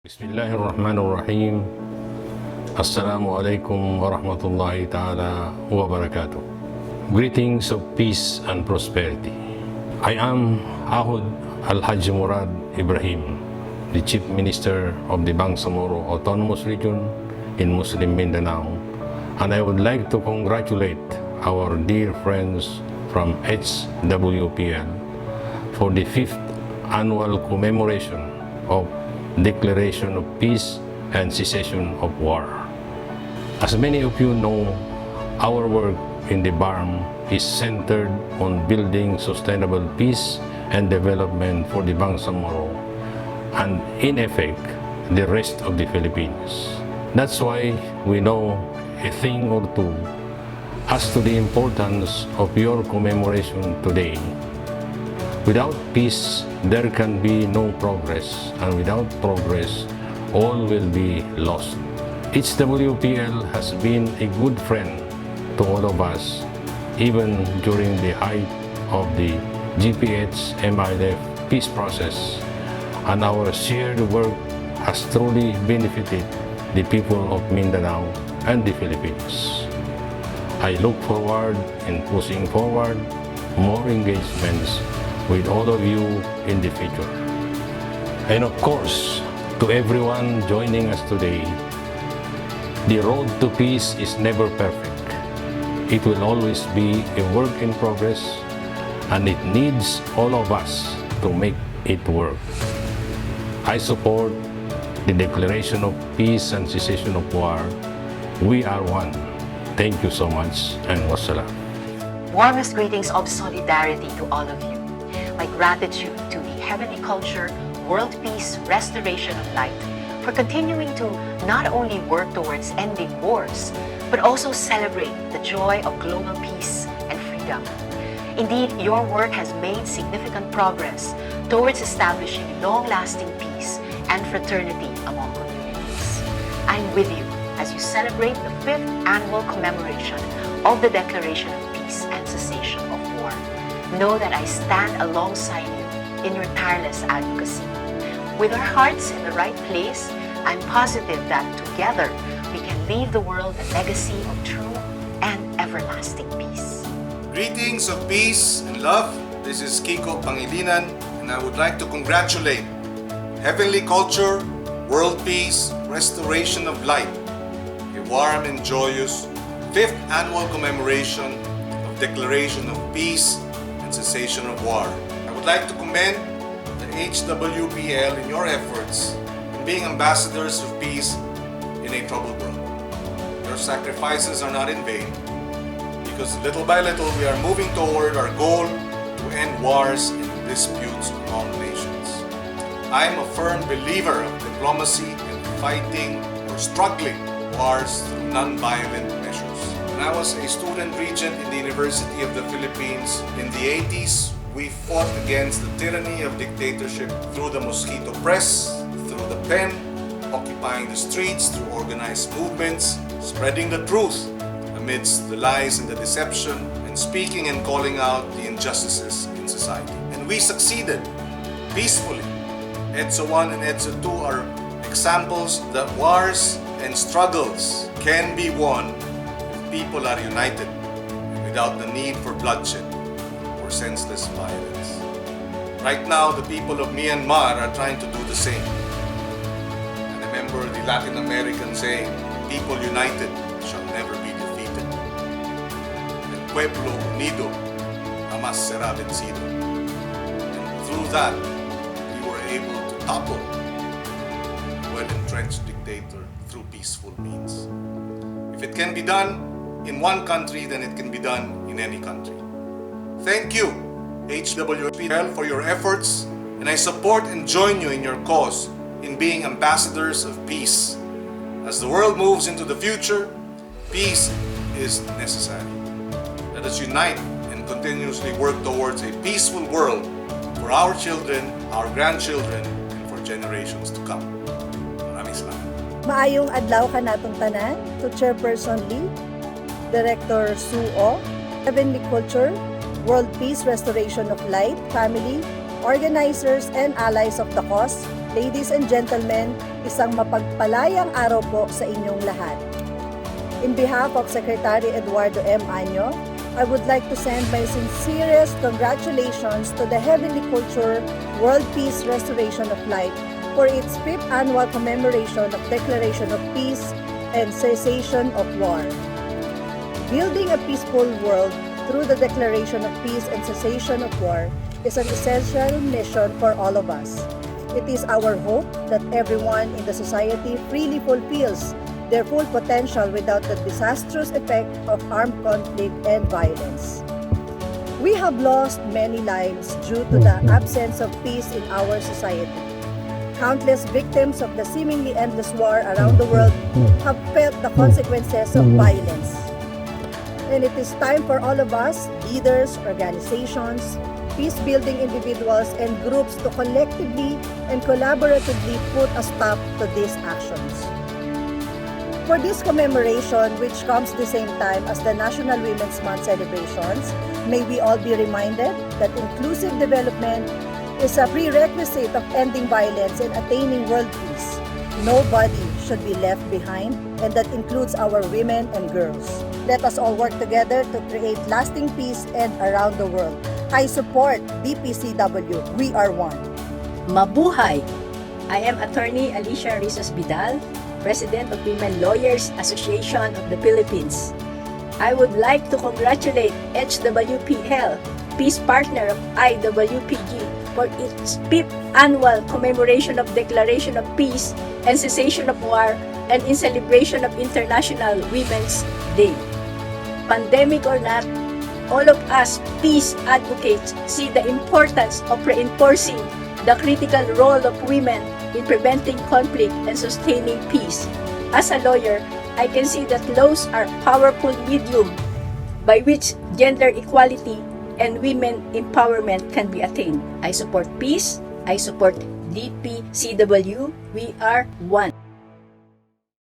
Bismillahirrahmanirrahim. Assalamualaikum warahmatullahi ta'ala wabarakatuh. Greetings of peace and prosperity. I am AHOD Al-Hajj MURAD Ibrahim, the Chief Minister of the Bangsamoro Autonomous Region in Muslim Mindanao, and I would like to congratulate our dear friends from HWPL for the 5th annual commemoration of Declaration of Peace and Cessation of War. As many of you know, our work in the BARMM is centered on building sustainable peace and development for the Bangsamoro and, in effect, the rest of the Philippines. That's why we know a thing or two as to the importance of your commemoration today. Without peace, there can be no progress, and without progress, all will be lost. HWPL has been a good friend to all of us, even during the height of the GPH-MILF peace process, and our shared work has truly benefited the people of Mindanao and the Philippines. I look forward in pushing forward more engagements with all of you in the future. And of course, to everyone joining us today, the road to peace is never perfect. It will always be a work in progress, and it needs all of us to make it work. I support the Declaration of Peace and Cessation of War. We are one. Thank you so much, and wassalam. Warmest greetings of solidarity to all of you. My gratitude to the Heavenly Culture, World Peace, Restoration of Light for continuing to not only work towards ending wars, but also celebrate the joy of global peace and freedom. Indeed, your work has made significant progress towards establishing long-lasting peace and fraternity among communities. I'm with you as you celebrate the 5th annual commemoration of the Declaration of Peace and Cessation of War. Know that I stand alongside you in your tireless advocacy. With our hearts in the right place, I'm positive that together we can leave the world a legacy of true and everlasting peace. Greetings of peace and love. This is KIKO Pangilinan, and I would like to congratulate Heavenly Culture, World Peace, Restoration of Light, a warm and joyous 5th annual commemoration of Declaration of Peace and Cessation of War. I would like to commend the HWPL in your efforts in being ambassadors of peace in a troubled world. Your sacrifices are not in vain, because little by little we are moving toward our goal to end wars and disputes among nations. I am a firm believer of diplomacy and fighting or struggling wars through non-violent measures. When I was a student regent in the University of the Philippines in the 80s, we fought against the tyranny of dictatorship through the mosquito press, through the pen, occupying the streets through organized movements, spreading the truth amidst the lies and the deception, and speaking and calling out the injustices in society. And we succeeded peacefully. EDSA 1 and EDSA 2 are examples that wars and struggles can be won if people are united without the need for bloodshed or senseless violence. Right now, the people of Myanmar are trying to do the same. And remember the Latin American saying, people united shall never be defeated. El pueblo unido jamás será vencido. And through that, we were able to topple a well-entrenched dictator through peaceful means. If it can be done in one country, then it can be done in any country. Thank you, HWPL, for your efforts, and I support and join you in your cause in being ambassadors of peace. As the world moves into the future, peace is necessary. Let us unite and continuously work towards a peaceful world for our children, our grandchildren, and for generations to come. Maraming salamat. Maayong adlaw kanatong tanan to Chairperson Lee, Director Suo, Heavenly Culture, World Peace, Restoration of Light, family, organizers and allies of the cause, ladies and gentlemen, Isang mapagpalayang araw po sa inyong lahat. In behalf of Secretary Eduardo M. Año, I would like to send my sincerest congratulations to the Heavenly Culture World Peace Restoration of Light for its 5th annual commemoration of Declaration of Peace and Cessation of War. Building a peaceful world through the Declaration of Peace and Cessation of War is an essential mission for all of us. It is our hope that everyone in the society freely fulfills their full potential without the disastrous effect of armed conflict and violence. We have lost many lives due to the absence of peace in our society. Countless victims of the seemingly endless war around the world have felt the consequences of violence. And it is time for all of us, leaders, organizations, peace-building individuals, and groups to collectively and collaboratively put a stop to these actions. For this commemoration, which comes the same time as the National Women's Month celebrations, may we all be reminded that inclusive development is a prerequisite of ending violence and attaining world peace. Nobody should be left behind, and that includes our women and girls. Let us all work together to create lasting peace and around the world. I support DPCW. We are one. Mabuhay! I am Attorney ALICIA RISOS VIDAL, President of Women Lawyers Association of the Philippines. I would like to congratulate HWPL, peace partner of IWPG, for its 5th annual commemoration of Declaration of Peace and Cessation of War and in celebration of International Women's Day. Pandemic or not, all of us peace advocates see the importance of reinforcing the critical role of women in preventing conflict and sustaining peace. As a lawyer, I can see that laws are powerful medium by which gender equality and women empowerment can be attained. I support peace. I support DPCW. We are one.